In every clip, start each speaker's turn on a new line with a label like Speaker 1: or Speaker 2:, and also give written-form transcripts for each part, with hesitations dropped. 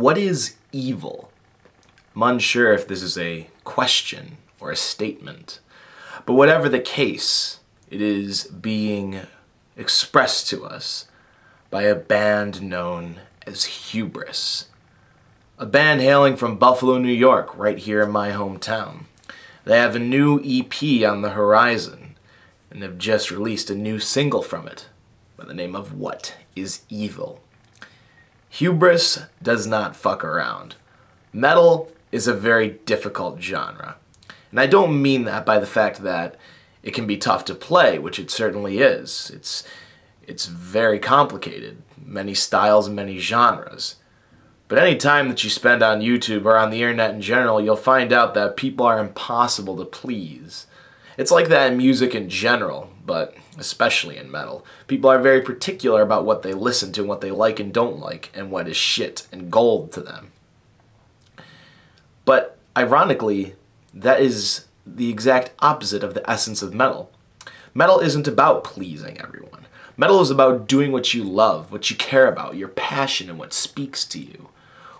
Speaker 1: What is evil? I'm unsure if this is a question or a statement, but whatever the case, it is being expressed to us by a band known as Hubris. A band hailing from Buffalo, New York, right here in my hometown. They have a new EP on the horizon, and have just released a new single from it, by the name of What is Evil? Hubris does not fuck around. Metal is a very difficult genre. And I don't mean that by the fact that it can be tough to play, which it certainly is. It's very complicated. Many styles, many genres. But any time that you spend on YouTube or on the internet in general, you'll find out that people are impossible to please. It's like that in music in general, but especially in metal. People are very particular about what they listen to, and what they like and don't like, and what is shit and gold to them. But ironically, that is the exact opposite of the essence of metal. Metal isn't about pleasing everyone. Metal is about doing what you love, what you care about, your passion, and what speaks to you.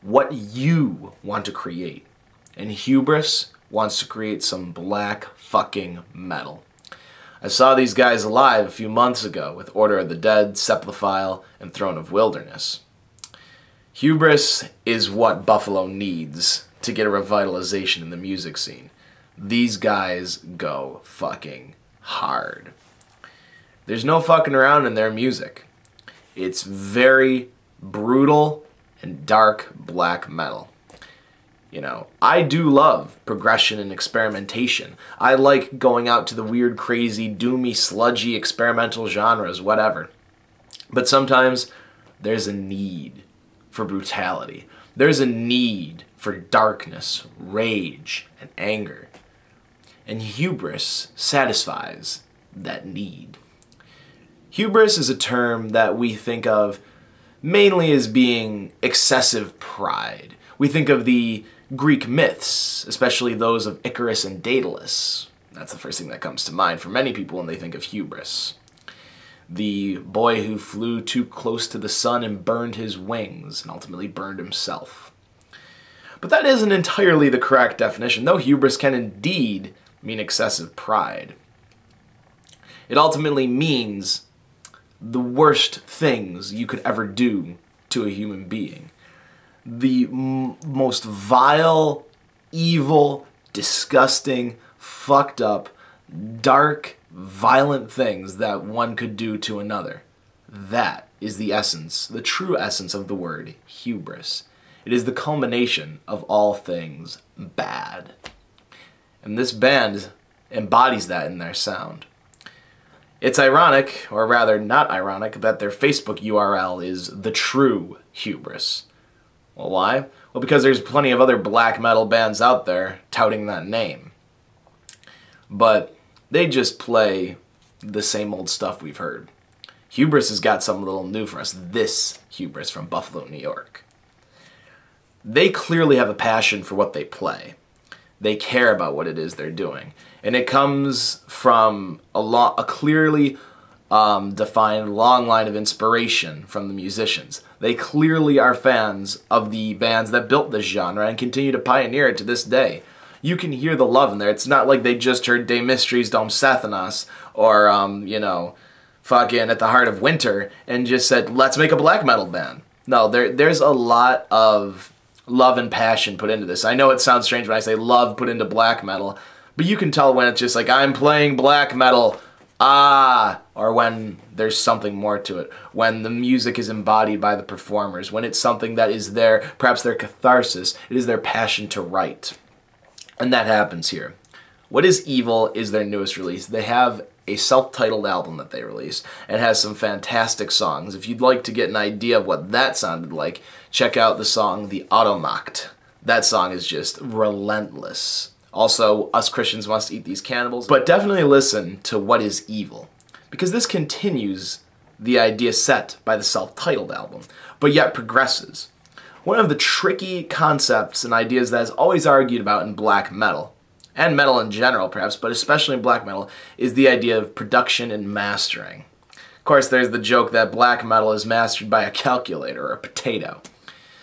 Speaker 1: What you want to create. And Hubris wants to create some black fucking metal. I saw these guys live a few months ago with Order of the Dead, Sepulchre, and Throne of Wilderness. Hubris is what Buffalo needs to get a revitalization in the music scene. These guys go fucking hard. There's no fucking around in their music. It's very brutal and dark black metal. You know, I do love progression and experimentation. I like going out to the weird, crazy, doomy, sludgy, experimental genres, whatever. But sometimes there's a need for brutality. There's a need for darkness, rage, and anger. And Hubris satisfies that need. Hubris is a term that we think of mainly as being excessive pride. We think of the Greek myths, especially those of Icarus and Daedalus. That's the first thing that comes to mind for many people when they think of hubris. The boy who flew too close to the sun and burned his wings, and ultimately burned himself. But that isn't entirely the correct definition, though hubris can indeed mean excessive pride. It ultimately means the worst things you could ever do to a human being. The most vile, evil, disgusting, fucked up, dark, violent things that one could do to another. That is the essence, the true essence of the word hubris. It is the culmination of all things bad. And this band embodies that in their sound. It's ironic, or rather not ironic, that their Facebook URL is The True Hubris. Well, why? Well, because there's plenty of other black metal bands out there touting that name. But they just play the same old stuff we've heard. Hubris has got something a little new for us. This Hubris from Buffalo, New York. They clearly have a passion for what they play. They care about what it is they're doing. And it comes from a clearly defined long line of inspiration from the musicians. They clearly are fans of the bands that built this genre and continue to pioneer it to this day. You can hear the love in there. It's not like they just heard De Mysteries Dom Sathanas or, you know, fucking At the Heart of Winter and just said, let's make a black metal band. No, there's a lot of love and passion put into this. I know it sounds strange when I say love put into black metal, but you can tell when it's just like, I'm playing black metal, or when there's something more to it, when the music is embodied by the performers, when it's something that is perhaps their catharsis, it is their passion to write. And that happens here. What is Evil is their newest release. They have a self-titled album that they released. It has some fantastic songs. If you'd like to get an idea of what that sounded like, check out the song The Automacht. That song is just relentless. Also, Us Christians Must Eat These Cannibals. But definitely listen to What is Evil, because this continues the idea set by the self-titled album, but yet progresses. One of the tricky concepts and ideas that is always argued about in black metal, and metal in general perhaps, but especially in black metal, is the idea of production and mastering. Of course, there's the joke that black metal is mastered by a calculator or a potato.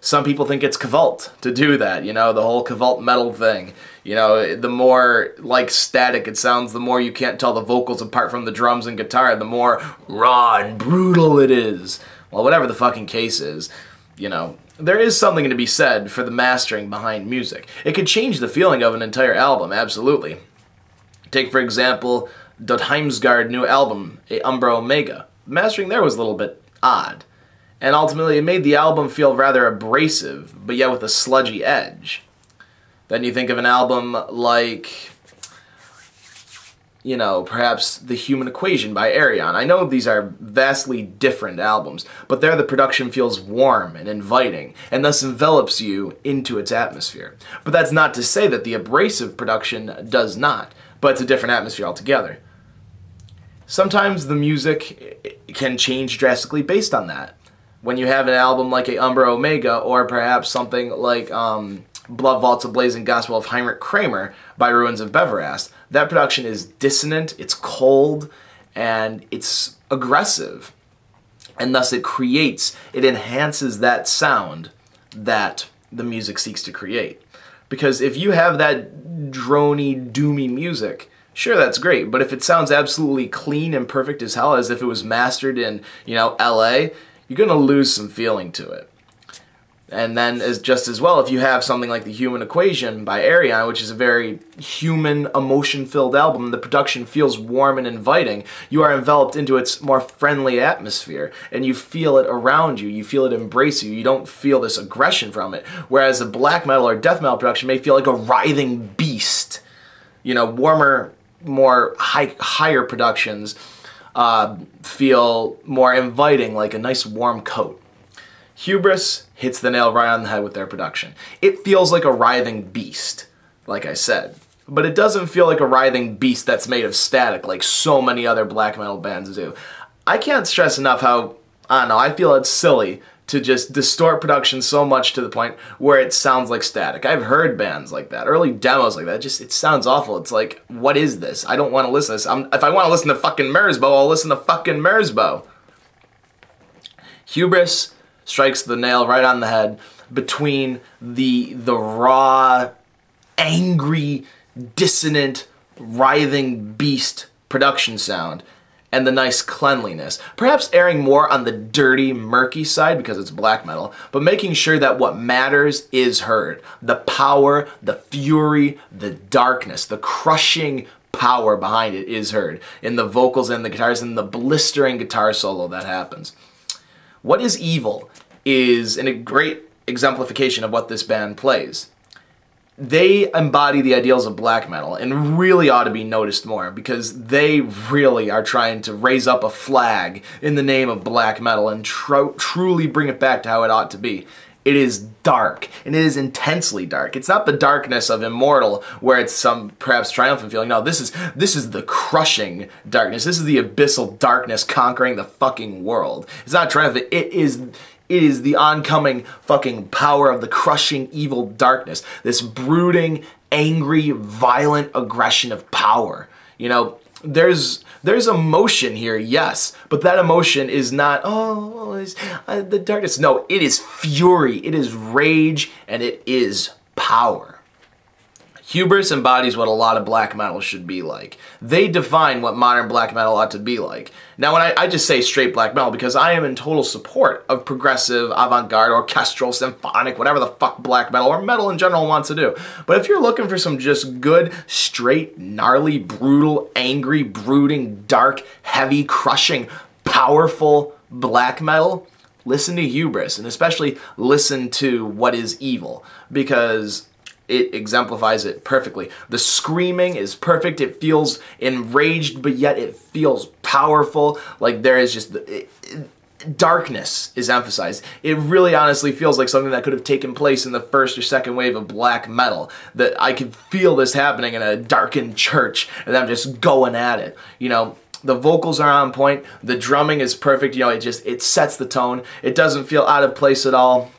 Speaker 1: Some people think it's cavalt to do that, you know, the whole cavalt metal thing. You know, the more like static it sounds, the more you can't tell the vocals apart from the drums and guitar, the more raw and brutal it is. Well, whatever the fucking case is, you know, there is something to be said for the mastering behind music. It could change the feeling of an entire album, absolutely. Take, for example, Dot Heimsgard new album, A Umbra Omega. The mastering there was a little bit odd. And ultimately, it made the album feel rather abrasive, but yet with a sludgy edge. Then you think of an album like, you know, perhaps The Human Equation by Ayreon. I know these are vastly different albums, but there the production feels warm and inviting, and thus envelops you into its atmosphere. But that's not to say that the abrasive production does not, but it's a different atmosphere altogether. Sometimes the music can change drastically based on that. When you have an album like A Umbra Omega, or perhaps something like Blood Vaults a Blazing Gospel of Heinrich Kramer by Ruins of Beverast, that production is dissonant, it's cold, and it's aggressive. And thus it enhances that sound that the music seeks to create. Because if you have that drony, doomy music, sure, that's great, but if it sounds absolutely clean and perfect as hell, as if it was mastered in, you know, LA, you're going to lose some feeling to it. And then, just as well, if you have something like The Human Equation by Ayreon, which is a very human, emotion-filled album, the production feels warm and inviting, you are enveloped into its more friendly atmosphere, and you feel it around you, you feel it embrace you, you don't feel this aggression from it. Whereas a black metal or death metal production may feel like a writhing beast. You know, warmer, more higher productions feel more inviting, like a nice warm coat. Hubris hits the nail right on the head with their production. It feels like a writhing beast, like I said. But it doesn't feel like a writhing beast that's made of static like so many other black metal bands do. I can't stress enough how, I don't know, I feel it's silly to just distort production so much to the point where it sounds like static. I've heard bands like that, early demos like that, it sounds awful. It's like, what is this? I don't want to listen to this. If I want to listen to fucking Merzbow, I'll listen to fucking Merzbow. Hubris strikes the nail right on the head between the raw, angry, dissonant, writhing beast production sound and the nice cleanliness. Perhaps erring more on the dirty, murky side because it's black metal, but making sure that what matters is heard. The power, the fury, the darkness, the crushing power behind it is heard in the vocals and the guitars and the blistering guitar solo that happens. What is Evil is a great exemplification of what this band plays. They embody the ideals of black metal and really ought to be noticed more because they really are trying to raise up a flag in the name of black metal and truly bring it back to how it ought to be. It is dark, and it is intensely dark. It's not the darkness of Immortal, where it's some perhaps triumphant feeling. No, this is the crushing darkness. This is the abyssal darkness conquering the fucking world. It's not triumphant. It is the oncoming fucking power of the crushing evil darkness. This brooding, angry, violent aggression of power. You know, there's emotion here, yes, but that emotion is not, the darkness. No, it is fury, it is rage, and it is power. Hubris embodies what a lot of black metal should be like. They define what modern black metal ought to be like. Now, when I just say straight black metal, because I am in total support of progressive, avant-garde, orchestral, symphonic, whatever the fuck black metal or metal in general wants to do. But if you're looking for some just good, straight, gnarly, brutal, angry, brooding, dark, heavy, crushing, powerful black metal, listen to Hubris, and especially listen to What is Evil, because it exemplifies it perfectly. The screaming is perfect. It feels enraged, but yet it feels powerful. Like there is just darkness is emphasized. It really honestly feels like something that could have taken place in the first or second wave of black metal. That I could feel this happening in a darkened church and them just going at it. You know, the vocals are on point. The drumming is perfect. You know, it sets the tone. It doesn't feel out of place at all.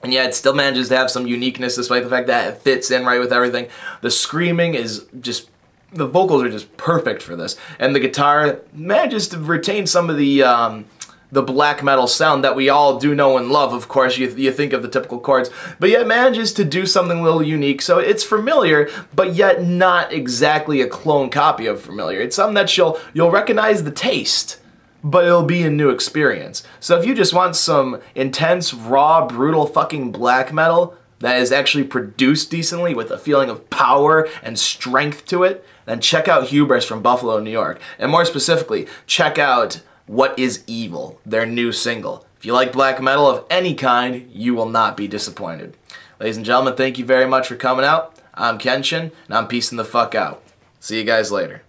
Speaker 1: And yet it still manages to have some uniqueness despite the fact that it fits in right with everything. The screaming is just, the vocals are just perfect for this. And the guitar manages to retain some of the the black metal sound that we all do know and love. Of course, you think of the typical chords, but yet manages to do something a little unique. So it's familiar, but yet not exactly a clone copy of familiar. It's something that you'll recognize the taste, but it'll be a new experience. So if you just want some intense, raw, brutal fucking black metal that is actually produced decently with a feeling of power and strength to it, then check out Hubris from Buffalo, New York. And more specifically, check out What Is Evil, their new single. If you like black metal of any kind, you will not be disappointed. Ladies and gentlemen, thank you very much for coming out. I'm Kenshin, and I'm peacing the fuck out. See you guys later.